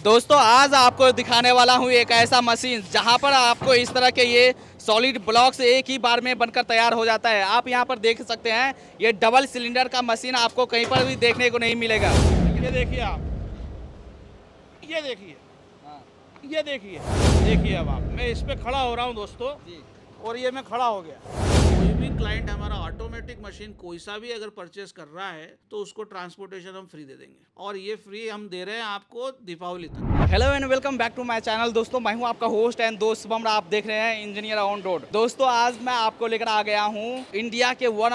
दोस्तों आज आपको दिखाने वाला हूँ एक ऐसा मशीन जहाँ पर आपको इस तरह के ये सॉलिड ब्लॉक्स एक ही बार में बनकर तैयार हो जाता है। आप यहाँ पर देख सकते हैं ये डबल सिलेंडर का मशीन आपको कहीं पर भी देखने को नहीं मिलेगा। ये देखिए आप, ये देखिए, हाँ, ये देखिए, देखिए अब आप, मैं इस पे खड़ा हो रहा हूँ दोस्तों, जी। और ये मैं खड़ा हो गया। कोई भी क्लाइंट हमारा ऑटोमेटिक मशीन कोई सा भी अगर परचेस कर रहा है तो उसको ट्रांसपोर्टेशन हम फ्री दे देंगे, और ये फ्री हम दे रहे हैं आपको दीपावली तक। Hello and welcome back to my channel. दोस्तों मैं हूं आपका होस्ट एंड दोस्त शुभम। आप देख रहे हैं इंजीनियर ऑन रोड। दोस्तों आज मैं आपको लेकर आ गया हूं इंडिया के वन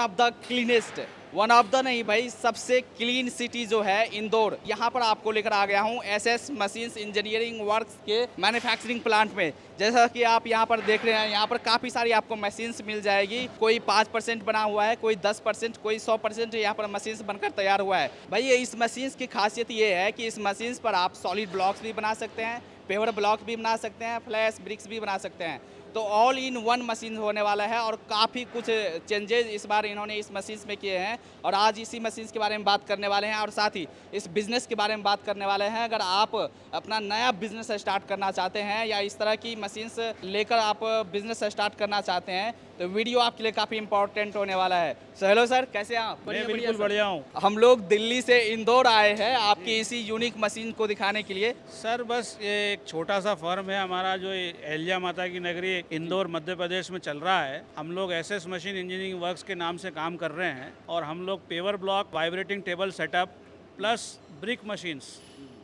ऑफ द नहीं भाई सबसे क्लीन सिटी जो है इंदौर। यहां पर आपको लेकर आ गया हूं एसएस मशीन्स इंजीनियरिंग वर्क्स के मैन्युफैक्चरिंग प्लांट में। जैसा कि आप यहां पर देख रहे हैं, यहां पर काफ़ी सारी आपको मशीन्स मिल जाएगी। कोई 5% बना हुआ है, कोई 10%, कोई 100% यहाँ पर मशीन्स बनकर तैयार हुआ है। भाई ये इस मशीन्स की खासियत ये है कि इस मशीन्स पर आप सॉलिड ब्लॉक्स भी बना सकते हैं, पेवर ब्लॉक भी बना सकते हैं, फ्लैश ब्रिक्स भी बना सकते हैं। तो ऑल इन वन मशीन होने वाला है और काफ़ी कुछ चेंजेस इस बार इन्होंने इस मशीन्स में किए हैं और आज इसी मशीन्स के बारे में बात करने वाले हैं और साथ ही इस बिज़नेस के बारे में बात करने वाले हैं। अगर आप अपना नया बिजनेस स्टार्ट करना चाहते हैं या इस तरह की मशीन्स लेकर आप बिजनेस स्टार्ट करना चाहते हैं तो वीडियो आपके लिए काफ़ी इंपॉर्टेंट होने वाला है। सो हेलो सर, कैसे हैं आप? मैं बिल्कुल बढ़िया हूँ हम लोग दिल्ली से इंदौर आए हैं आपकी इसी यूनिक मशीन को दिखाने के लिए। सर। बस ये एक छोटा सा फर्म है हमारा जो एलिया माता की नगरी इंदौर मध्य प्रदेश में चल रहा है। हम लोग एसएस मशीन इंजीनियरिंग वर्क्स के नाम से काम कर रहे हैं और हम लोग paver block, vibrating table setup plus brick machines,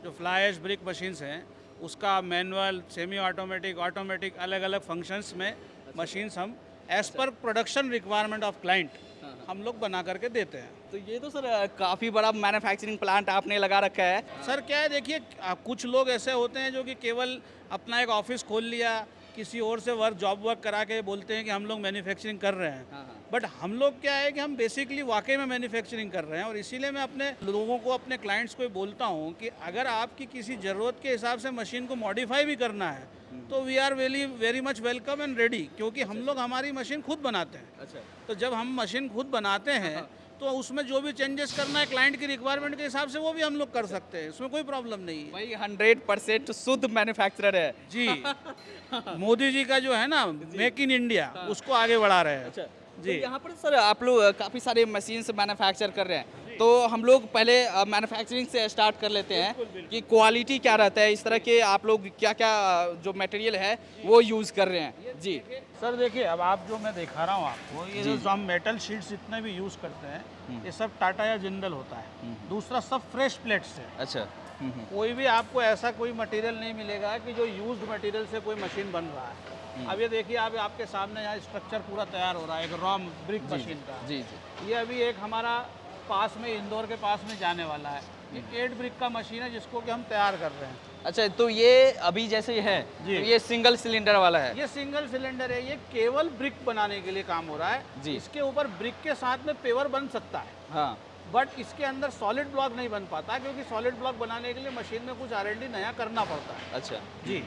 जो फ्लाई ऐश ब्रिक मशीन्स हैं, उसका मैनुअल, सेमी ऑटोमेटिक, ऑटोमेटिक अलग अलग फंक्शंस में मशीन्स हम as per production requirement of client हम लोग बना करके देते हैं। तो ये तो सर काफ़ी बड़ा मैन्युफैक्चरिंग प्लांट आपने लगा रखा है। सर क्या है, देखिए कुछ लोग ऐसे होते हैं जो कि केवल अपना एक ऑफिस खोल लिया, किसी और से जॉब वर्क करा के बोलते हैं कि हम लोग मैन्युफैक्चरिंग कर रहे हैं। बट हम लोग क्या है कि हम बेसिकली वाकई में मैन्युफैक्चरिंग कर रहे हैं, और इसीलिए मैं अपने लोगों को, अपने क्लाइंट्स को बोलता हूँ कि अगर आपकी किसी ज़रूरत के हिसाब से मशीन को मॉडिफाई भी करना है तो we are very much welcome and ready, क्योंकि हम लोग हमारी मशीन खुद बनाते हैं। अच्छा। तो जब हम मशीन खुद बनाते हैं तो उसमें जो भी चेंजेस करना है क्लाइंट की रिक्वायरमेंट के हिसाब से वो भी हम लोग कर सकते हैं, उसमें कोई प्रॉब्लम नहीं है। भाई 100% शुद्ध मैन्युफैक्चरर है जी, मोदी जी का जो है ना मेक इन इंडिया, उसको आगे बढ़ा रहे हैं। अच्छा जी। तो यहाँ पर सर आप लोग काफ़ी सारे मशीन्स मैन्युफैक्चर कर रहे हैं, तो हम लोग पहले मैन्युफैक्चरिंग से स्टार्ट कर लेते हैं कि क्वालिटी क्या रहता है, इस तरह के आप लोग क्या क्या जो मटेरियल है वो यूज़ कर रहे हैं। जी सर देखिए, अब आप जो मैं दिखा रहा हूँ आपको, ये जो हम मेटल शीट्स जितने भी यूज़ करते हैं ये सब टाटा या जिंदल होता है। दूसरा सब फ्रेश प्लेट्स है। अच्छा। कोई भी आपको ऐसा कोई मटेरियल नहीं मिलेगा कि जो यूज्ड मटेरियल से कोई मशीन बन रहा है। अब ये देखिए, आप आपके सामने यहाँ स्ट्रक्चर पूरा तैयार हो रहा है एक रॉ ब्रिक मशीन का। जी जी। ये अभी एक हमारा पास में, इंदौर के पास में जाने वाला है। ये 8 ब्रिक का मशीन है जिसको कि हम तैयार कर रहे हैं। अच्छा, तो ये अभी जैसे है जी। तो ये सिंगल सिलेंडर वाला है। ये सिंगल सिलेंडर है, ये केवल ब्रिक बनाने के लिए काम हो रहा है। जी। इसके ऊपर ब्रिक के साथ में पेवर बन सकता है, हाँ। बट इसके अंदर सॉलिड ब्लॉक नहीं बन पाता, क्योंकि सॉलिड ब्लॉक बनाने के लिए मशीन में कुछ R&D नया करना पड़ता है। अच्छा। जी।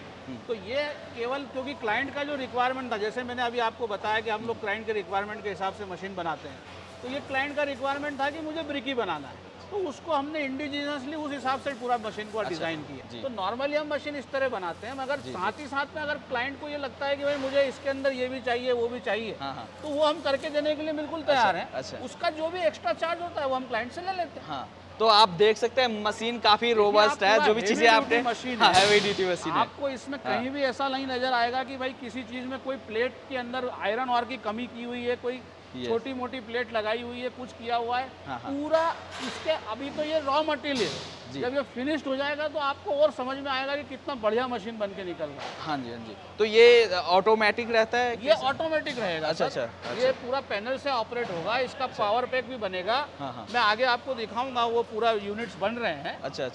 तो ये केवल क्योंकि क्लाइंट का जो रिक्वायरमेंट था, जैसे मैंने अभी आपको बताया कि हम लोग क्लाइंट के रिक्वायरमेंट के हिसाब से मशीन बनाते हैं, तो ये क्लाइंट का रिक्वायरमेंट था कि मुझे ब्रिक ही बनाना है, तो उसको हमने इंडिजिनियसली उस हिसाब से पूरा मशीन को डिज़ाइन किया। तो नॉर्मली हम मशीन इस तरह बनाते हैं, मगर साथ ही साथ में अगर क्लाइंट को ये लगता है कि भाई मुझे इसके अंदर ये भी चाहिए, वो भी चाहिए, हाँ। तो वो हम करके देने के लिए बिल्कुल तैयार हैं। अच्छा। उसका जो भी एक्स्ट्रा चार्ज होता है वो हम क्लाइंट से ले लेते हैं। हाँ, तो आप देख सकते हैं मशीन काफी रोबस्ट है, जो भी चीजें आपने मशीन हाँ, हैवी ड्यूटी मशीन है। आपको इसमें कहीं भी ऐसा नहीं नजर आएगा कि भाई किसी चीज में कोई प्लेट के अंदर आयरन और की कमी की हुई है, कोई छोटी मोटी प्लेट लगाई हुई है, कुछ किया हुआ है। हाँ। पूरा इसके, अभी तो ये रॉ मटेरियल है, जब ये फिनिश्ड हो जाएगा तो आपको और समझ में आएगा कि कितना बढ़िया मशीन बन के निकल रहा है। हाँ जी। तो ये ऑटोमेटिक रहता है? ये ऑटोमेटिक रहेगा। अच्छा। ये पूरा पैनल से ऑपरेट होगा, इसका पावर पैक भी बनेगा। हाँ। मैं आगे आपको दिखाऊंगा, वो पूरा यूनिट्स बन रहे हैं। अच्छा।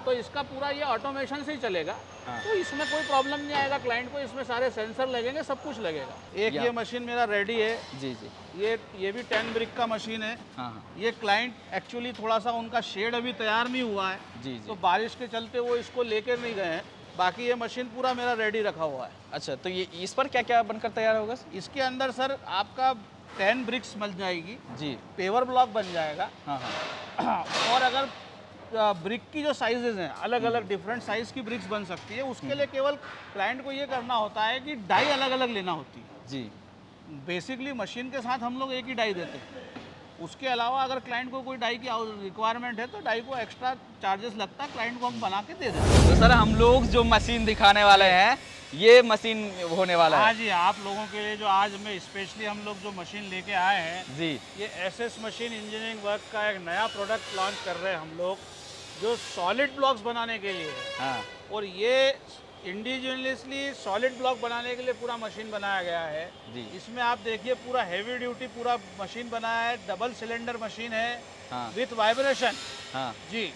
तो इसका पूरा ये ऑटोमेशन से ही चलेगा। हाँ। तो इसमें कोई प्रॉब्लम नहीं आएगा क्लाइंट को, इसमें सारे सेंसर लगेंगे, सब कुछ लगेगा। एक ये मशीन मेरा रेडी है। जी। ये भी 10 ब्रिक का मशीन है। हाँ। ये क्लाइंट एक्चुअली थोड़ा सा उनका शेड अभी तैयार नहीं हुआ है। जी। तो बारिश के चलते वो इसको लेकर नहीं गए हैं। बाकी ये मशीन पूरा मेरा रेडी रखा हुआ है। अच्छा, तो ये इस पर क्या क्या बनकर तैयार होगा? इसके अंदर सर आपका 10 ब्रिक्स मिल जाएगी। जी। पेवर ब्लॉक बन जाएगा। हाँ। और अगर ब्रिक की जो साइजेज हैं अलग अलग डिफरेंट साइज की ब्रिक्स बन सकती है। उसके लिए केवल क्लाइंट को ये करना होता है कि डाई अलग अलग लेना होती है। जी बेसिकली मशीन के साथ हम लोग एक ही डाई देते हैं। उसके अलावा अगर क्लाइंट को कोई डाई की रिक्वायरमेंट है तो डाई को एक्स्ट्रा चार्जेस लगता है, क्लाइंट को हम बना के दे देते हैं। तो सर हम लोग जो मशीन दिखाने वाले हैं ये मशीन होने वाला हाँ है। जी, आप लोगों के लिए जो आज में स्पेशली हम लोग जो मशीन लेके आए हैं, जी ये एसएस मशीन इंजीनियरिंग वर्क का एक नया प्रोडक्ट लॉन्च कर रहे हैं हम लोग, जो सॉलिड ब्लॉक्स बनाने के लिए है। हाँ और ये इंडिजिनियसली सॉलिड ब्लॉक बनाने के लिए पूरा मशीन बनाया गया है। जी इसमें आप देखिए पूरा हैवी ड्यूटी पूरा मशीन बनाया है, डबल सिलेंडर मशीन है हाँ विथ वाइब्रेशन हाँ जी।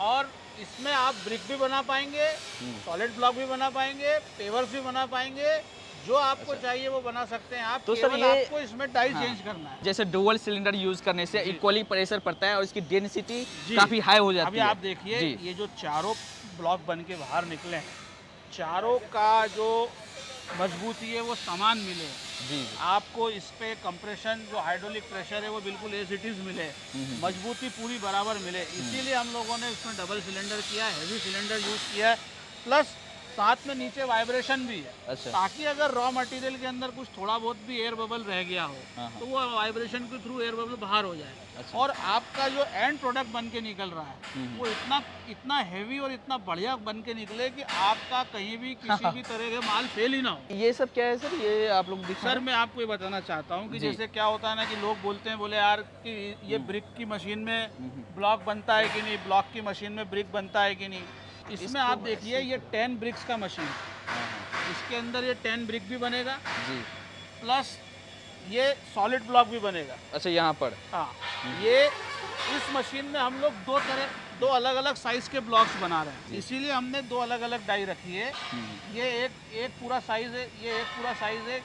और इसमें आप ब्रिक भी बना पाएंगे, सॉलिड ब्लॉक भी बना पाएंगे, पेवर्स भी बना पाएंगे, जो आपको चाहिए वो बना सकते हैं आप। तो सर केवल ये- आपको इसमें डाई हाँ। चेंज करना है। जैसे डुअल सिलेंडर यूज करने से इक्वली प्रेशर पड़ता है और इसकी डेंसिटी जी। काफी हाई हो जाती अभी है। आप देखिए जी ये जो चारों ब्लॉक बन के बाहर निकले हैं, चारों का जो मजबूती है वो समान मिले। जी आपको इस पे कंप्रेशन जो हाइड्रोलिक प्रेशर है वो बिल्कुल एज इट इज़ मिले, मजबूती पूरी बराबर मिले। इसीलिए हम लोगों ने इसमें डबल सिलेंडर किया है, हैवी सिलेंडर यूज़ किया है, प्लस साथ में नीचे वाइब्रेशन भी है, अच्छा ताकि अगर रॉ मटेरियल के अंदर कुछ थोड़ा बहुत भी एयर बबल रह गया हो हाँ, तो वो वाइब्रेशन के थ्रू एयर बबल बाहर हो जाए। अच्छा। और आपका जो एंड प्रोडक्ट बन के निकल रहा है वो इतना हैवी और इतना बढ़िया बन के निकले कि आपका कहीं भी किसी भी तरह के माल फेल ही ना हो। ये सब क्या है सर, ये आप लोग दिखा सर मैं आपको ये बताना चाहता हूँ कि जी। जैसे क्या होता है ना कि लोग बोलते हैं, बोले यार कि ये ब्रिक की मशीन में ब्लॉक बनता है कि नहीं, ब्लॉक की मशीन में ब्रिक बनता है कि नहीं। इसमें आप देखिए ये 10 ब्रिक्स का मशीन, इसके अंदर ये 10 ब्रिक भी बनेगा, जी प्लस ये सॉलिड ब्लॉक भी बनेगा। अच्छा यहाँ पर हाँ, ये इस मशीन में हम लोग दो अलग अलग साइज के ब्लॉक्स बना रहे हैं, इसीलिए हमने दो अलग अलग डाई रखी है। ये एक पूरा साइज है, ये एक पूरा साइज है,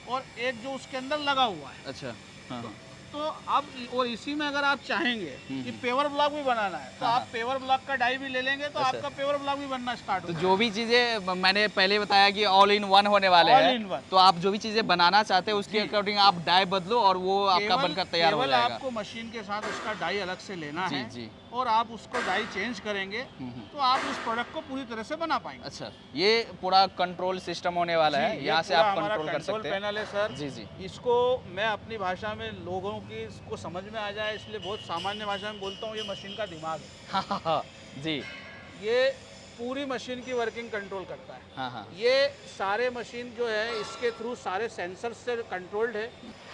और एक जो उसके अंदर लगा हुआ है। अच्छा हाँ तो अब और इसी में अगर आप चाहेंगे कि पेवर ब्लॉक भी बनाना है तो आप पेवर ब्लॉक का डाई भी ले लेंगे तो आपका पेवर ब्लॉक भी बनना स्टार्ट हो तो जाएगा। जो भी चीजें मैंने पहले बताया कि ऑल इन वन होने वाले All हैं, in one। तो आप जो भी चीजें बनाना चाहते हैं उसके अकॉर्डिंग आप डाई बदलो और वो आपका बनकर तैयार हो केवल जाएगा। आपको मशीन के साथ उसका डाई अलग से लेना जी है, जी और आप उसको डाई चेंज करेंगे तो आप उस प्रोडक्ट को पूरी तरह से बना पाएंगे। अच्छा, ये पूरा कंट्रोल सिस्टम होने वाला जी, है, ये यहाँ से पूरा आप हमारा कंट्रोल कर कंट्रोल सकते हैं। पैनल है सर। जी जी इसको मैं अपनी भाषा में लोगों की इसको समझ में आ जाए इसलिए बहुत सामान्य भाषा में बोलता हूँ, ये मशीन का दिमाग है। हाँ हाँ हाँ जी ये पूरी मशीन की वर्किंग कंट्रोल करता है। हाँ हाँ ये सारे मशीन जो है इसके थ्रू सारे सेंसर से कंट्रोल्ड है।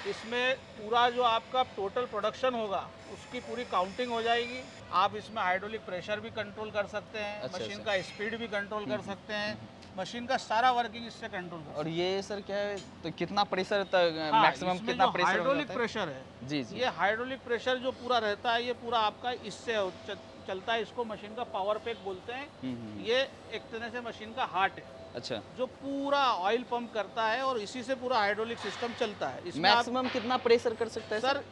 इसमें पूरा जो आपका टोटल प्रोडक्शन होगा उसकी पूरी काउंटिंग हो जाएगी। आप इसमें हाइड्रोलिक प्रेशर भी कंट्रोल कर सकते हैं, अच्छा, मशीन अच्छा। का स्पीड भी कंट्रोल कर सकते हैं, मशीन का सारा वर्किंग इससे कंट्रोल कर और ये सर क्या है, तो कितना प्रेशर तक सकते हैं। मैक्सिमम इसमें कितना जो प्रेशर हो हाइड्रोलिक जाता है? प्रेशर है, जी जी ये हाइड्रोलिक प्रेशर जो पूरा रहता है ये पूरा आपका इससे चलता है। इसको मशीन का पावर पैक बोलते हैं। ये एक तरह से मशीन का हार्ट है अच्छा, जो पूरा ऑयल पंप करता है और इसी से पूरा हाइड्रोलिक सिस्टम चलता है। इसमें आप मैक्सिमम कितना प्रेशर कर सकता है सर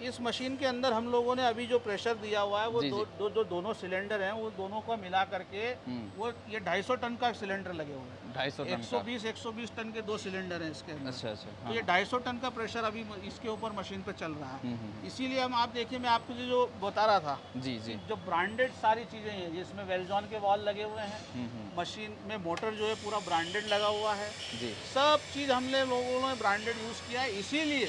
इस मशीन के अंदर हम लोगों ने अभी जो प्रेशर दिया हुआ है वो जी, जो दोनों सिलेंडर हैं वो दोनों को मिला करके वो ये 250 टन का सिलेंडर लगे हुए हैं। 250 टन का? 120 टन के दो सिलेंडर हैं इसके अंदर। अच्छा अच्छा तो हाँ, ये 250 टन का प्रेशर अभी इसके ऊपर मशीन पे चल रहा है। इसीलिए हम आप देखिए मैं आपको जो बता रहा था, जी जी जो ब्रांडेड सारी चीज़ें हैं जिसमें वेल्जॉन के वॉल लगे हुए हैं, मशीन में मोटर जो है पूरा ब्रांडेड लगा हुआ है, जी सब चीज़ हमने लोगों ने ब्रांडेड यूज़ किया है। इसीलिए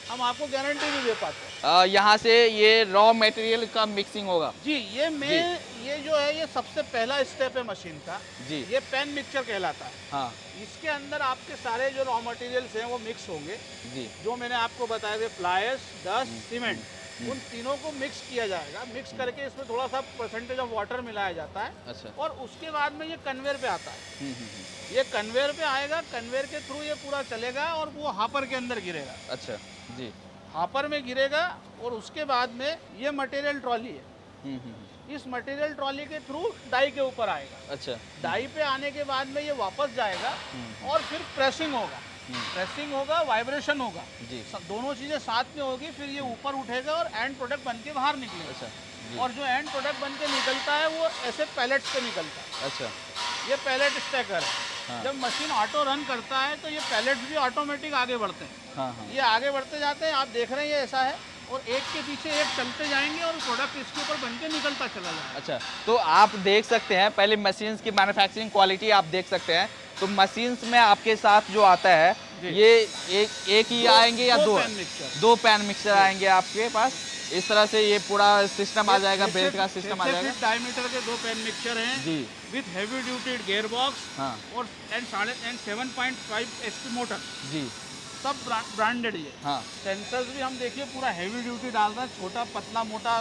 हम आपको गारंटी भी दे पाते हैं। यहाँ से ये रॉ मटेरियल का मिक्सिंग होगा। जी ये जो है ये सबसे पहला स्टेप है मशीन का। जी ये पैन मिक्सचर कहलाता है। हाँ इसके अंदर आपके सारे जो रॉ मटेरियल्स हैं वो मिक्स होंगे। जी जो मैंने आपको बताया थे फ्लायर्स, डस्ट, सीमेंट, उन तीनों को मिक्स किया जाएगा। मिक्स करके इसमें थोड़ा सा परसेंटेज ऑफ वाटर मिलाया जाता है अच्छा और उसके बाद में ये कन्वेयर पे आता है। ये कन्वेयर पे आएगा, कन्वेयर के थ्रू ये पूरा चलेगा और वो हापर के अंदर गिरेगा। अच्छा जी हापर में गिरेगा और उसके बाद में ये मटेरियल ट्रॉली है। इस मटेरियल ट्रॉली के थ्रू डाई के ऊपर आएगा। अच्छा डाई पे आने के बाद में ये वापस जाएगा और फिर प्रेसिंग होगा। प्रेसिंग होगा, वाइब्रेशन होगा, जी दोनों चीज़ें साथ में होगी। फिर ये ऊपर उठेगा और एंड प्रोडक्ट बन के बाहर निकलेगा। अच्छा जी और जो एंड प्रोडक्ट बन के निकलता है वो ऐसे पैलेट्स पे निकलता है। अच्छा ये पैलेट स्टैकर है। हाँ। जब मशीन ऑटो रन करता है तो ये पैलेट्स भी ऑटोमेटिक आगे बढ़ते हैं। हाँ हाँ ये आगे बढ़ते जाते हैं, आप देख रहे हैं ये ऐसा है। और एक के पीछे एक चलते जाएंगे और प्रोडक्ट इसके ऊपर बन के निकलता चला जाएगा। अच्छा, तो आप देख सकते हैं पहले मशीन्स की मैन्युफैक्चरिंग क्वालिटी आप देख सकते हैं। तो मशीन्स में आपके साथ जो आता है ये एक ही आएंगे या दो? दो पैन मिक्सर आएंगे आपके पास। इस तरह से ये पूरा सिस्टम आ जाएगा, बेल्ट का सिस्टम आ जाएगा। डायमीटर के दो पैन मिक्सचर हैं जी, with heavy duty gear box हाँ और 7.5 HP मोटर, जी, सब ब्रांडेड ये। हाँ सेंसर्स भी हम देखिए पूरा हेवी ड्यूटी डाल रहे हैं, छोटा पतला मोटा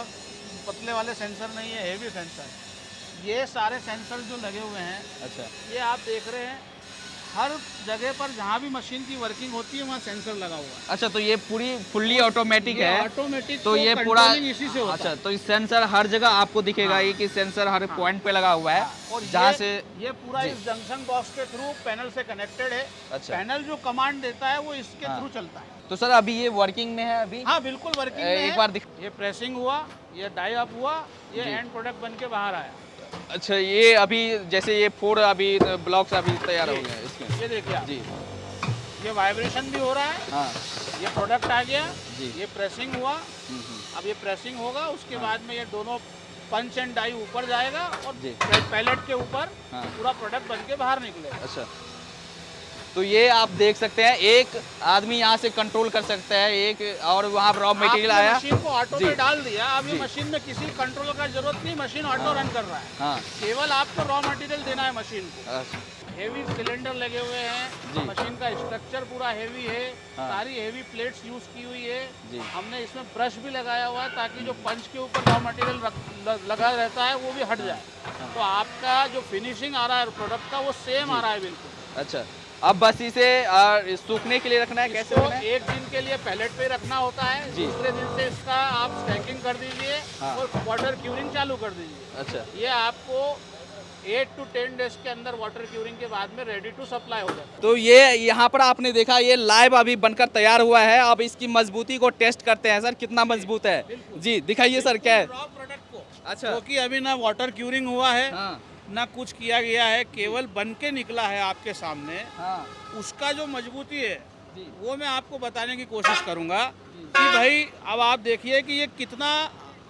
पतले वाले सेंसर नहीं है, हेवी सेंसर। ये सारे सेंसर जो लगे हुए हैं, अच्छा, ये आप देख रहे हैं हर जगह पर जहाँ भी मशीन की वर्किंग होती है वहाँ सेंसर लगा हुआ है। अच्छा, तो ये पूरी फुल्ली ऑटोमेटिक है? ऑटोमेटिक, तो ये पूरा इसी से होता अच्छा, है। तो इस सेंसर हर जगह आपको दिखेगा ये कि सेंसर हर पॉइंट पे लगा हुआ है, और जहाँ से ये पूरा इस जंक्शन बॉक्स के थ्रू पैनल से कनेक्टेड है। अच्छा, पैनल जो कमांड देता है वो इसके हाँ। थ्रू चलता है। तो सर अभी ये वर्किंग में है अभी? हाँ बिल्कुल वर्किंग में एक है। बार दिख। ये प्रेसिंग हुआ, ये डाई अप हुआ, ये जी। एंड प्रोडक्ट बन के बाहर आया। अच्छा, ये अभी जैसे ये 4 अभी ब्लॉक्स अभी तैयार हो गए हैं इसके। ये देखिए आप, जी, ये वाइब्रेशन भी हो रहा है, हाँ ये प्रोडक्ट आ गया, जी, ये प्रेसिंग हुआ। अब ये प्रेसिंग होगा, उसके बाद में ये दोनों पंच एंड डाई ऊपर जाएगा और जी, पैलेट के ऊपर हाँ पूरा प्रोडक्ट बन के बाहर निकलेगा। अच्छा, तो ये आप देख सकते हैं एक आदमी यहाँ से कंट्रोल कर सकता है एक, और वहाँ रॉ मटेरियल आपने आया। मशीन को ऑटो जी। में डाल दिया, अब ये जी। मशीन में किसी कंट्रोल का जरूरत नहीं, मशीन ऑटो रन कर रहा है। हाँ केवल आपको रॉ मटेरियल देना है मशीन को। अच्छा, हेवी सिलेंडर लगे हुए हैं, जी। मशीन का स्ट्रक्चर पूरा हेवी है, हाँ। सारी हेवी प्लेट्स यूज की हुई है। जी। हमने इसमें ब्रश भी लगाया हुआ है ताकि जो पंच के ऊपर रॉ मटेरियल लगा रहता है वो भी हट जाए। तो आपका जो फिनिशिंग आ रहा है प्रोडक्ट का वो सेम आ रहा है बिल्कुल। अच्छा, अब बस इसे सूखने के लिए रखना है, कैसे इसको रखना है? एक दिन के लिए पैलेट पे रखना होता है, जी। दूसरे दिन से इसका आप स्टैकिंग कर दीजिए हाँ। और वाटर क्यूरिंग चालू कर दीजिए। अच्छा, ये आपको 8 to 10 डेज के अंदर वाटर क्यूरिंग के बाद में रेडी टू सप्लाई हो जाता है। तो ये यहाँ पर आपने देखा ये लाइव अभी बनकर तैयार हुआ है। अब इसकी मजबूती को टेस्ट करते हैं सर, कितना मजबूत है। जी दिखाइए सर, क्या है? रॉ प्रोडक्ट को, अच्छा, क्योंकि अभी ना वाटर क्यूरिंग हुआ है हाँ ना कुछ किया गया है, केवल बन के निकला है आपके सामने। हाँ उसका जो मजबूती है जी, वो मैं आपको बताने की कोशिश करूंगा कि भाई अब आप देखिए कि ये कितना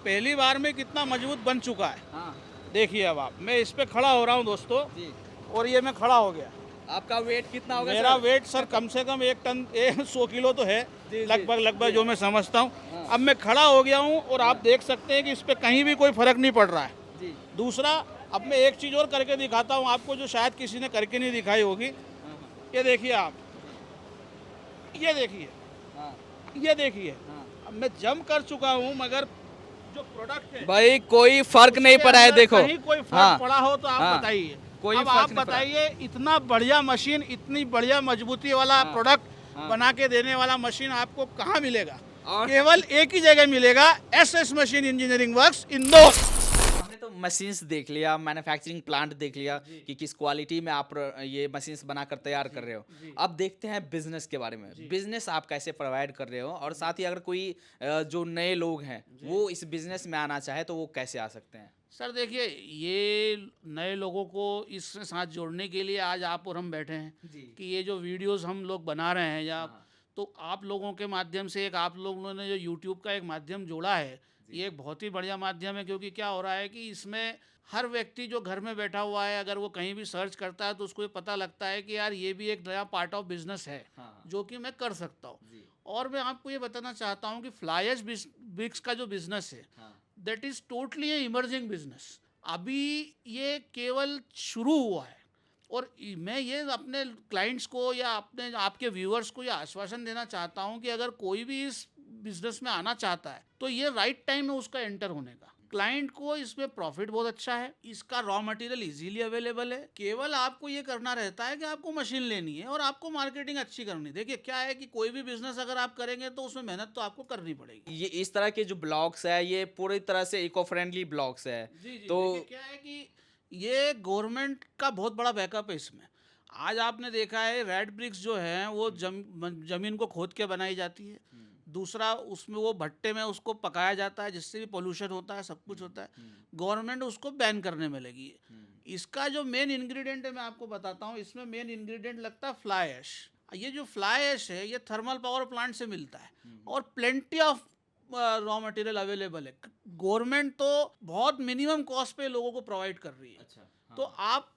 पहली बार में कितना मजबूत बन चुका है। हाँ देखिए अब आप, मैं इस पे खड़ा हो रहा हूँ दोस्तों, जी। और ये मैं खड़ा हो गया। आपका वेट कितना होगा मेरा सर? वेट सर कम से कम 1 टन 100 किलो तो है, जी, जी, लगभग जो मैं समझता हूँ। हाँ। अब मैं खड़ा हो गया हूँ और आप देख सकते हैं कि इस पे कहीं भी कोई फर्क नहीं पड़ रहा है। जी, दूसरा, अब मैं एक चीज़ और करके दिखाता हूँ आपको जो शायद किसी ने करके नहीं दिखाई होगी। ये देखिए आप, ये देखिए, हाँ ये देखिए, हाँ। अब मैं जंप कर चुका हूँ मगर जो प्रोडक्ट है भाई कोई फर्क नहीं उसके पड़ा है, अंदर देखो। कहीं कोई फर्क हाँ, पड़ा हो तो आप हाँ, बताइए। कोई अब फर्क आप नहीं पड़ा। बताइए, इतना बढ़िया मशीन, इतनी बढ़िया मजबूती वाला हाँ, प्रोडक्ट हाँ। बना के देने वाला मशीन आपको कहाँ मिलेगा? और केवल एक ही जगह मिलेगा, SS machine engineering works Indore. हमने तो मशीन्स देख लिया, मैन्युफैक्चरिंग प्लांट देख लिया कि किस क्वालिटी में आप ये मशीन्स बनाकर तैयार कर रहे हो। अब देखते हैं बिजनेस के बारे में। बिजनेस आप कैसे प्रोवाइड कर रहे हो, और साथ ही अगर कोई जो नए लोग हैं वो इस बिजनेस में आना चाहे तो वो कैसे आ सकते हैं? सर देखिए, ये नए लोगों को इसके साथ जोड़ने के लिए आज आप और हम बैठे हैं जी, कि ये जो वीडियोस हम लोग बना रहे हैं या हाँ, तो आप लोगों के माध्यम से, एक आप लोगों ने जो यूट्यूब का एक माध्यम जोड़ा है, ये एक बहुत ही बढ़िया माध्यम है। क्योंकि क्या हो रहा है कि इसमें हर व्यक्ति जो घर में बैठा हुआ है, अगर वो कहीं भी सर्च करता है तो उसको ये पता लगता है कि यार ये भी एक नया पार्ट ऑफ बिजनेस है हाँ, जो कि मैं कर सकता हूँ। जी, और मैं आपको ये बताना चाहता हूँ कि फ्लाई ऐश ब्रिक्स का जो बिजनेस है, हाँ, that is totally A emerging business. अभी ये केवल शुरू हुआ है, और मैं ये अपने क्लाइंट्स को या अपने आपके व्यूअर्स को ये आश्वासन देना चाहता हूँ कि अगर कोई भी इस बिजनेस में आना चाहता है तो ये राइट टाइम है उसका एंटर होने का। क्लाइंट को इसमें प्रॉफिट बहुत अच्छा है, इसका रॉ मटेरियल इजीली अवेलेबल है। केवल आपको ये करना रहता है कि आपको मशीन लेनी है और आपको मार्केटिंग अच्छी करनी है। देखिए क्या है कि कोई भी बिजनेस अगर आप करेंगे तो उसमें मेहनत तो आपको करनी पड़ेगी। ये इस तरह के जो ब्लॉग्स है ये पूरी तरह से इको फ्रेंडली ब्लॉग्स है। जी जी, तो देखिए क्या है कि ये गवर्नमेंट का बहुत बड़ा बैकअप है इसमें। आज आपने देखा है रेड ब्रिक्स जो है वो जमीन को खोद के बनाई जाती है। दूसरा, उसमें वो भट्टे में उसको पकाया जाता है जिससे भी पोल्यूशन होता है, सब कुछ होता है। गवर्नमेंट उसको बैन करने में लगी है। इसका जो मेन इंग्रेडिएंट है मैं आपको बताता हूँ, इसमें मेन इंग्रेडिएंट लगता है फ्लाई ऐश। ये जो फ्लाई ऐश है ये थर्मल पावर प्लांट से मिलता है और plenty of raw material available है। गवर्नमेंट तो बहुत मिनिमम कॉस्ट पे लोगों को प्रोवाइड कर रही है। अच्छा, हाँ। तो आप,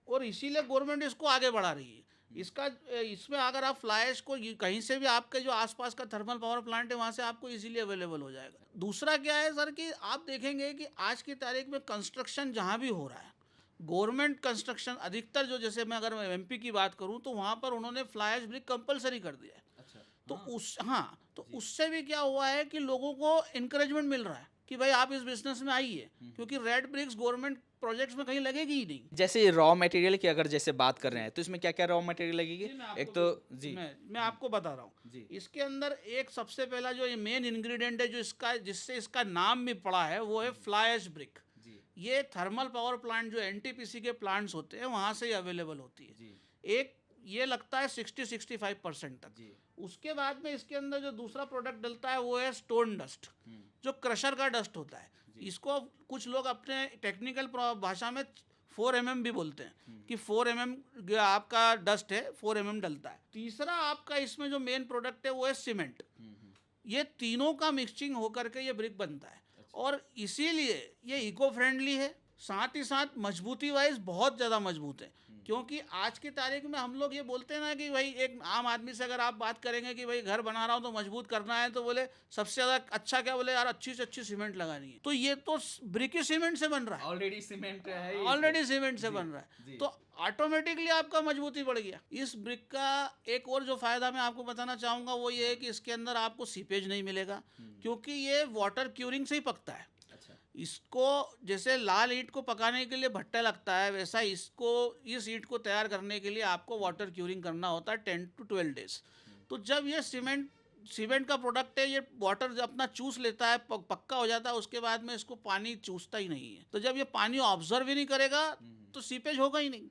और इसीलिए गवर्नमेंट इसको आगे बढ़ा रही है। इसका इसमें अगर आप फ्लाई ऐश को कहीं से भी, आपके जो आसपास का थर्मल पावर प्लांट है वहाँ से आपको इजीली अवेलेबल हो जाएगा। दूसरा क्या है सर कि आप देखेंगे कि आज की तारीख में कंस्ट्रक्शन जहाँ भी हो रहा है, गवर्नमेंट कंस्ट्रक्शन अधिकतर, जो जैसे मैं अगर एमपी की बात करूँ तो वहाँ पर उन्होंने फ्लाई ऐश ब्रिक कंपलसरी कर दिया है। अच्छा, तो हाँ। उससे भी क्या हुआ है कि लोगों को इनकरेजमेंट मिल रहा है कि भाई आप इस बिजनेस में आइए, क्योंकि रेड ब्रिक्स गवर्नमेंट प्रोजेक्ट्स में कहीं लगेगी ही नहीं। जैसे रॉ मटेरियल की अगर जैसे बात कर रहे हैं तो इसमें क्या क्या रॉ मटेरियल लगेगी? जी, मैं आपको एक तो जी मैं आपको बता रहा हूँ। जी। इसके अंदर एक सबसे पहला जो ये मेन इंग्रेडिएंट है, जो इसका, जिससे इसका नाम भी पड़ा है, वो है फ्लाई ऐश ब्रिक। जी ये थर्मल पावर प्लांट जो एनटीपीसी के प्लांट्स होते हैं वहाँ से ही अवेलेबल होती है। जी एक ये लगता है 60-65% तक। जी। उसके बाद में इसके अंदर जो दूसरा प्रोडक्ट डलता है वो है स्टोन डस्ट, जो क्रशर का डस्ट होता है। इसको कुछ लोग अपने टेक्निकल भाषा में 4 mm भी बोलते हैं कि 4 mm आपका डस्ट है, 4 mm डलता है। तीसरा आपका इसमें जो मेन प्रोडक्ट है वो है सीमेंट। ये तीनों का मिक्सिंग होकर के ये ब्रिक बनता है। और इसीलिए ये इको फ्रेंडली है, साथ ही साथ मजबूती वाइज बहुत ज़्यादा मजबूत है। क्योंकि आज की तारीख में हम लोग ये बोलते हैं ना कि भाई, एक आम आदमी से अगर आप बात करेंगे कि भाई घर बना रहा हूँ तो मजबूत करना है, तो बोले सबसे ज़्यादा अच्छा क्या, बोले यार अच्छी से अच्छी सीमेंट लगानी है। तो ये तो ब्रिक ही सीमेंट से बन रहा है, ऑलरेडी सीमेंट है, ऑलरेडी सीमेंट से बन रहा है, तो ऑटोमेटिकली आपका मजबूती बढ़ गया। इस ब्रिक का एक और जो फायदा मैं आपको बताना चाहूँगा वो ये है कि इसके अंदर आपको सीपेज नहीं मिलेगा, क्योंकि ये वाटर क्यूरिंग से ही पकता है। इसको जैसे लाल ईंट को पकाने के लिए भट्टा लगता है, वैसा इसको, इस ईंट को तैयार करने के लिए आपको वाटर क्यूरिंग करना होता है 10 to 12 डेज। तो जब ये सीमेंट का प्रोडक्ट है, ये वाटर जब अपना चूस लेता है, पक्का हो जाता है, उसके बाद में इसको पानी चूसता ही नहीं है। तो जब ये पानी ऑब्जर्व ही नहीं करेगा तो सीपेज होगा ही नहीं।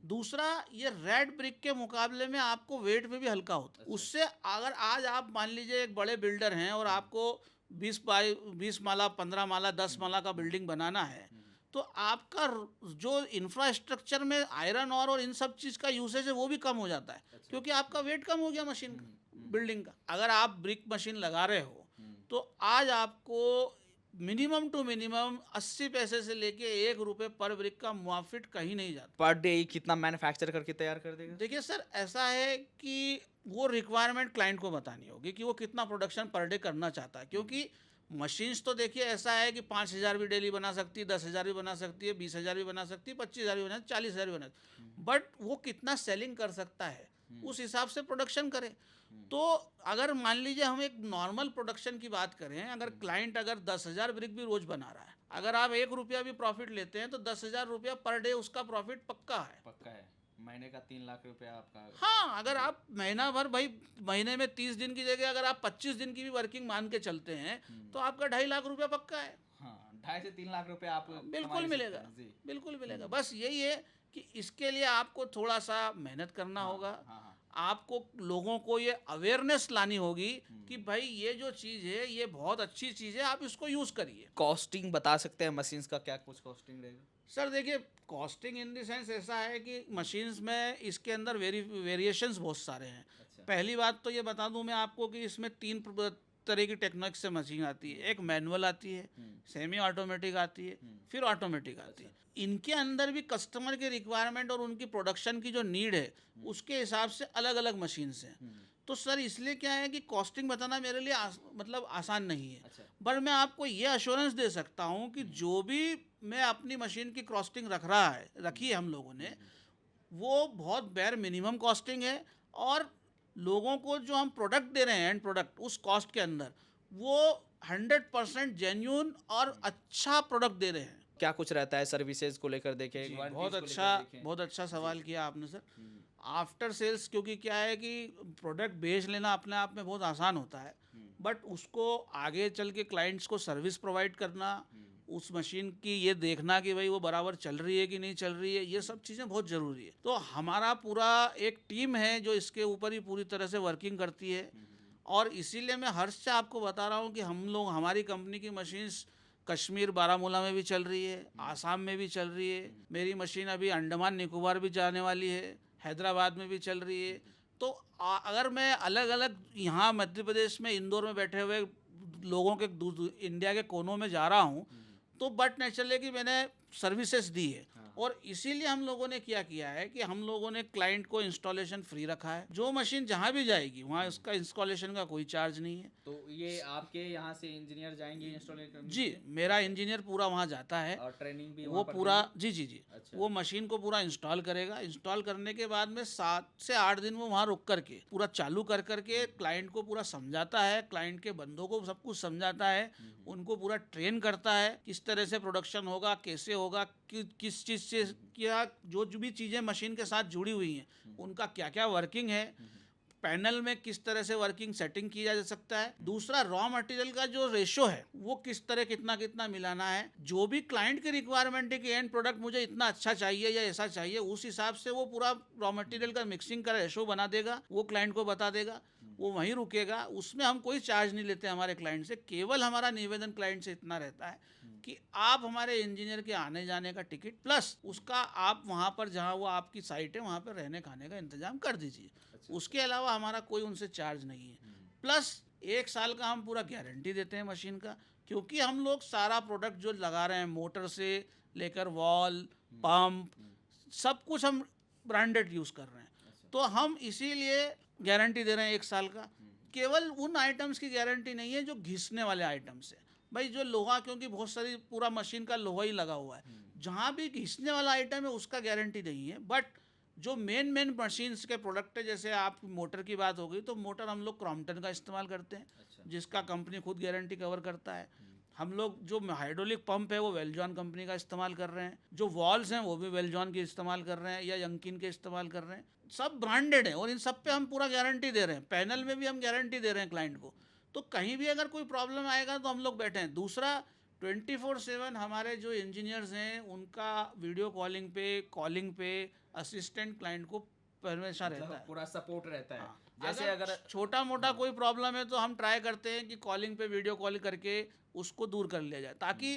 दूसरा, ये रेड ब्रिक के मुकाबले में आपको वेट में भी हल्का होता है। उससे अगर आज आप मान लीजिए एक बड़े बिल्डर हैं और आपको 20 माला, 15 माला, 10 माला का बिल्डिंग बनाना है, तो आपका जो इंफ्रास्ट्रक्चर में आयरन और इन सब चीज़ का यूसेज है वो भी कम हो जाता है, क्योंकि आपका वेट कम हो गया मशीन का, बिल्डिंग का। अगर आप ब्रिक मशीन लगा रहे हो तो आज आपको मिनिमम टू मिनिमम 80 पैसे से लेके 1 रुपये पर ब्रिक का मुआफिट कहीं नहीं जाता। पर डे कितना मैन्युफैक्चर करके तैयार कर देगा? देखिए सर, ऐसा है कि वो रिक्वायरमेंट क्लाइंट को बतानी होगी कि वो कितना प्रोडक्शन पर डे करना चाहता है, क्योंकि मशीन्स तो देखिए ऐसा है कि 5,000 भी डेली बना सकती है, 10,000 भी बना सकती है, 20,000 भी बना सकती है, 25,000 भी बना सकती है, 40,000 भी बना सकती है, बट वो कितना सेलिंग कर सकता है उस हिसाब से प्रोडक्शन करे। तो अगर मान लीजिए हम एक नॉर्मल प्रोडक्शन की बात करें, अगर क्लाइंट अगर 10,000 ब्रिक भी रोज बना रहा है, अगर आप 1 रुपया भी प्रॉफिट लेते हैं तो 10,000 रुपया पर डे उसका प्रॉफिट पक्का है। पक्का है, महीने का 3 लाख रुपया आपका। हाँ, अगर आप महीना भर, भाई महीने में 30 दिन की जगह अगर आप 25 दिन की भी वर्किंग मान के चलते हैं तो आपका 2.5 लाख रुपया पक्का है। हाँ, 2.5 से 3 लाख रुपया आप बिल्कुल मिलेगा, बिल्कुल मिलेगा। बस यही है कि इसके लिए आपको थोड़ा सा मेहनत करना होगा। आपको लोगों को ये अवेयरनेस लानी होगी कि भाई ये जो चीज़ है ये बहुत अच्छी चीज़ है, आप इसको यूज़ करिए। कॉस्टिंग बता सकते हैं मशीन्स का, क्या कुछ कॉस्टिंग रहेगा? सर देखिए, कॉस्टिंग इन द सेंस ऐसा है कि मशीन्स में इसके अंदर वेरिएशंस बहुत सारे हैं। पहली बात तो ये बता दूं मैं आपको कि इसमें 3 तरह की टेक्निक से मशीन आती है। एक मैनुअल आती है, सेमी ऑटोमेटिक आती है, फिर ऑटोमेटिक आती है। इनके अंदर भी कस्टमर के रिक्वायरमेंट और उनकी प्रोडक्शन की जो नीड है उसके हिसाब से अलग अलग मशीन्स हैं। तो सर इसलिए क्या है कि कॉस्टिंग बताना मेरे लिए मतलब आसान नहीं है। पर मैं आपको ये अश्योरेंस दे सकता हूँ कि जो भी मैं अपनी मशीन की कॉस्टिंग रखी है हम लोगों ने, वो बहुत बेयर मिनिमम कॉस्टिंग है, और लोगों को जो हम प्रोडक्ट दे रहे हैं, एंड प्रोडक्ट उस कॉस्ट के अंदर, वो 100% जेन्यून और अच्छा प्रोडक्ट दे रहे हैं। क्या कुछ रहता है सर्विसेज को लेकर? देखें, बहुत अच्छा सवाल किया आपने सर। आफ्टर सेल्स, क्योंकि क्या है कि प्रोडक्ट बेच लेना अपने आप में बहुत आसान होता है, बट उसको आगे चल के क्लाइंट्स को सर्विस प्रोवाइड करना, उस मशीन की ये देखना कि भाई वो बराबर चल रही है कि नहीं चल रही है, ये सब चीज़ें बहुत ज़रूरी है। तो हमारा पूरा एक टीम है जो इसके ऊपर ही पूरी तरह से वर्किंग करती है, और इसीलिए मैं हर्ष से आपको बता रहा हूँ कि हमारी कंपनी की मशीन्स कश्मीर बारामूला में भी चल रही है, आसाम में भी चल रही है, मेरी मशीन अभी अंडमान निकोबार भी जाने वाली है, हैदराबाद में भी चल रही है। तो अगर मैं अलग अलग यहाँ मध्य प्रदेश में इंदौर में बैठे हुए लोगों के इंडिया के कोनों में जा रहा हूँ, तो बट नेचुरली कि मैंने सर्विसेज दी है। और इसीलिए हम लोगों ने क्या किया है कि हम लोगों ने क्लाइंट को इंस्टॉलेशन फ्री रखा है। जो मशीन जहाँ भी जाएगी वहाँ इसका इंस्टॉलेशन का कोई चार्ज नहीं है। तो ये आपके यहाँ से इंजीनियर जाएंगे इंस्टॉल करने? जी, मेरा इंजीनियर पूरा वहाँ जाता है, और ट्रेनिंग भी वो वहाँ पर पूरा देंगे? जी, अच्छा। वो मशीन को पूरा इंस्टॉल करेगा। इंस्टॉल करने के बाद में 7 से 8 दिन वो वहाँ रुक करके पूरा चालू कर करके क्लाइंट को पूरा समझाता है, क्लाइंट के बंदों को सब कुछ समझाता है, उनको पूरा ट्रेन करता है किस तरह से प्रोडक्शन होगा, कैसे होगा, किस चीज़ से क्या, जो भी चीज़ें मशीन के साथ जुड़ी हुई हैं उनका क्या क्या वर्किंग है, पैनल में किस तरह से वर्किंग सेटिंग किया जा सकता है। दूसरा, रॉ मटेरियल का जो रेशो है वो किस तरह कितना कितना मिलाना है। जो भी क्लाइंट की रिक्वायरमेंट है कि एंड प्रोडक्ट मुझे इतना अच्छा चाहिए या ऐसा चाहिए, उस हिसाब से वो पूरा रॉ मटेरियल का मिक्सिंग का रेशो बना देगा, वो क्लाइंट को बता देगा, वो वहीं रुकेगा। उसमें हम कोई चार्ज नहीं लेते हमारे क्लाइंट से। केवल हमारा निवेदन क्लाइंट से इतना रहता है कि आप हमारे इंजीनियर के आने जाने का टिकट प्लस उसका आप वहाँ पर जहाँ वो आपकी साइट है वहाँ पर रहने खाने का इंतजाम कर दीजिए। उसके अलावा हमारा कोई उनसे चार्ज नहीं है। प्लस 1 साल का हम पूरा गारंटी देते हैं मशीन का, क्योंकि हम लोग सारा प्रोडक्ट जो लगा रहे हैं, मोटर से लेकर वॉल, पंप, सब कुछ हम ब्रांडेड यूज़ कर रहे हैं। तो हम इसीलिए गारंटी दे रहे हैं 1 साल का। केवल उन आइटम्स की गारंटी नहीं है जो घिसने वाले आइटम्स है भाई, जो लोहा, क्योंकि बहुत सारी पूरा मशीन का लोहा ही लगा हुआ है, जहाँ भी घिसने वाला आइटम है उसका गारंटी नहीं है। बट जो मेन मशीन्स के प्रोडक्ट है, जैसे आप मोटर की बात हो गई, तो मोटर हम लोग क्रॉम्पटन का इस्तेमाल करते हैं। अच्छा। जिसका कंपनी खुद गारंटी कवर करता है। हम लोग जो हाइड्रोलिक पंप है वो वेलजॉन कंपनी का इस्तेमाल कर रहे हैं, जो वॉल्स हैं वो भी वेलजॉन के इस्तेमाल कर रहे हैं या यंकिन के इस्तेमाल कर रहे हैं। सब ब्रांडेड है और इन सब पे हम पूरा गारंटी दे रहे हैं। पैनल में भी हम गारंटी दे रहे हैं क्लाइंट को। तो कहीं भी अगर कोई प्रॉब्लम आएगा तो हम लोग बैठे हैं। दूसरा, 24/7 हमारे जो इंजीनियर्स हैं उनका वीडियो कॉलिंग पे असिस्टेंट क्लाइंट को हमेशा रहता है, पूरा सपोर्ट रहता है। हाँ। जैसे अगर छोटा मोटा कोई प्रॉब्लम है तो हम ट्राई करते हैं कि कॉलिंग पे वीडियो कॉल करके उसको दूर कर लिया जाए, ताकि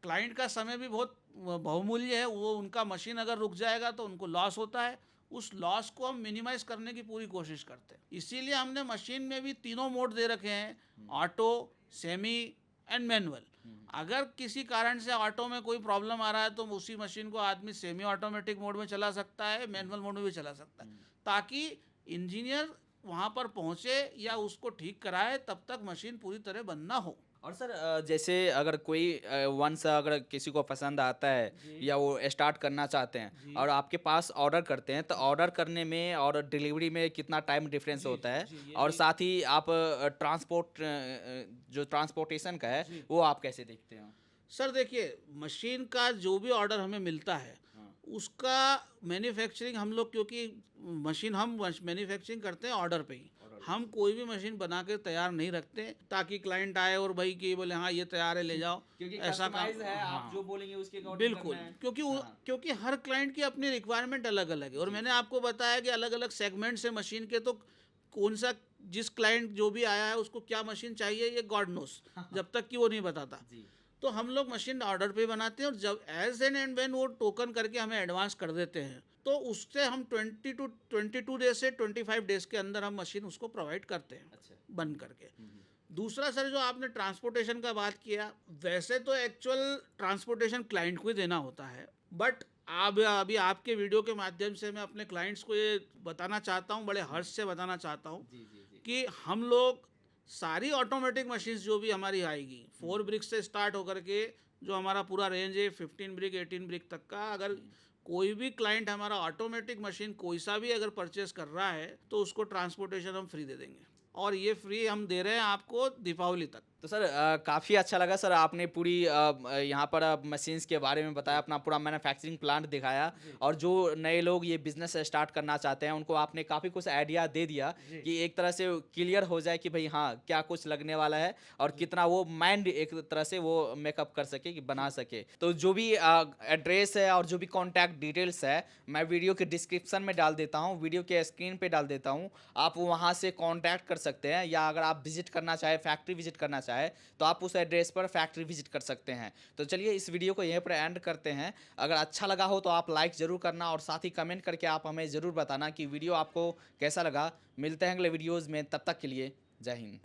क्लाइंट का समय भी बहुत बहुमूल्य है। वो उनका मशीन अगर रुक जाएगा तो उनको लॉस होता है, उस लॉस को हम मिनिमाइज करने की पूरी कोशिश करते हैं। इसीलिए हमने मशीन में भी 3 मोड दे रखे हैं, ऑटो, सेमी एंड मैनुअल। अगर किसी कारण से ऑटो में कोई प्रॉब्लम आ रहा है तो उसी मशीन को आदमी सेमी ऑटोमेटिक मोड में चला सकता है, मैनुअल मोड में भी चला सकता है, ताकि इंजीनियर वहाँ पर पहुँचे या उसको ठीक कराए तब तक मशीन पूरी तरह बंद ना हो। और सर जैसे अगर कोई वंस अगर किसी को पसंद आता है या वो स्टार्ट करना चाहते हैं और आपके पास ऑर्डर करते हैं, तो ऑर्डर करने में और डिलीवरी में कितना टाइम डिफरेंस होता है? और साथ ही आप जो ट्रांसपोर्टेशन का है वो आप कैसे देखते हो? सर देखिए, मशीन का जो भी ऑर्डर हमें मिलता है उसका मैन्युफैक्चरिंग हम लोग, क्योंकि मशीन हम मैन्युफैक्चरिंग करते हैं ऑर्डर पे ही, हम कोई भी मशीन बना के तैयार नहीं रखते ताकि क्लाइंट आए और भाई कि बोले हाँ ये तैयार है ले जाओ, क्योंकि ऐसा काम है, आप हाँ, जो बोलेंगे उसके अकॉर्डिंग बिल्कुल। करना है। क्योंकि क्योंकि हर क्लाइंट की अपनी रिक्वायरमेंट अलग अलग है। और मैंने आपको बताया कि अलग अलग सेगमेंट्स है मशीन के, तो कौन सा जिस क्लाइंट जो भी आया है उसको क्या मशीन चाहिए ये गॉड नोस, जब तक कि वो नहीं बताता। तो हम लोग मशीन ऑर्डर पे बनाते हैं और जब एज एंड व्हेन वो टोकन करके हमें एडवांस कर देते हैं तो उससे हम 22 डेज से 25 डेज के अंदर हम मशीन उसको प्रोवाइड करते हैं। अच्छा। बन करके। दूसरा सर, जो आपने ट्रांसपोर्टेशन का बात किया, वैसे तो एक्चुअल ट्रांसपोर्टेशन क्लाइंट को ही देना होता है, बट अभी आपके वीडियो के माध्यम से मैं अपने क्लाइंट्स को ये बताना चाहता हूँ, बड़े हर्ष से बताना चाहता हूँ कि हम लोग सारी ऑटोमेटिक मशीन्स जो भी हमारी आएगी, 4 ब्रिक से स्टार्ट होकर के जो हमारा पूरा रेंज है 15 ब्रिक 18 ब्रिक तक का, अगर कोई भी क्लाइंट हमारा ऑटोमेटिक मशीन कोई सा भी अगर परचेस कर रहा है तो उसको ट्रांसपोर्टेशन हम फ्री दे देंगे, और ये फ्री हम दे रहे हैं आपको दीपावली तक। तो सर काफ़ी अच्छा लगा सर, आपने पूरी यहाँ पर मशीन्स के बारे में बताया, अपना पूरा मैन्युफैक्चरिंग प्लांट दिखाया, और जो नए लोग ये बिज़नेस स्टार्ट करना चाहते हैं उनको आपने काफ़ी कुछ आइडिया दे दिया कि एक तरह से क्लियर हो जाए कि भाई हाँ क्या कुछ लगने वाला है और कितना वो माइंड एक तरह से वो मेकअप कर सके कि बना सके। तो जो भी एड्रेस है और जो भी कॉन्टैक्ट डिटेल्स है मैं वीडियो के डिस्क्रिप्शन में डाल देता हूँ, वीडियो के स्क्रीन पर डाल देता हूँ, आप वहाँ से कॉन्टैक्ट कर सकते हैं, या अगर आप विजिट करना चाहें, फैक्ट्री विजिट करना चाहें तो आप उस एड्रेस पर फैक्ट्री विजिट कर सकते हैं। तो चलिए इस वीडियो को यहीं पर एंड करते हैं। अगर अच्छा लगा हो तो आप लाइक ज़रूर करना और साथ ही कमेंट करके आप हमें ज़रूर बताना कि वीडियो आपको कैसा लगा। मिलते हैं अगले वीडियोज़ में, तब तक के लिए जय हिंद।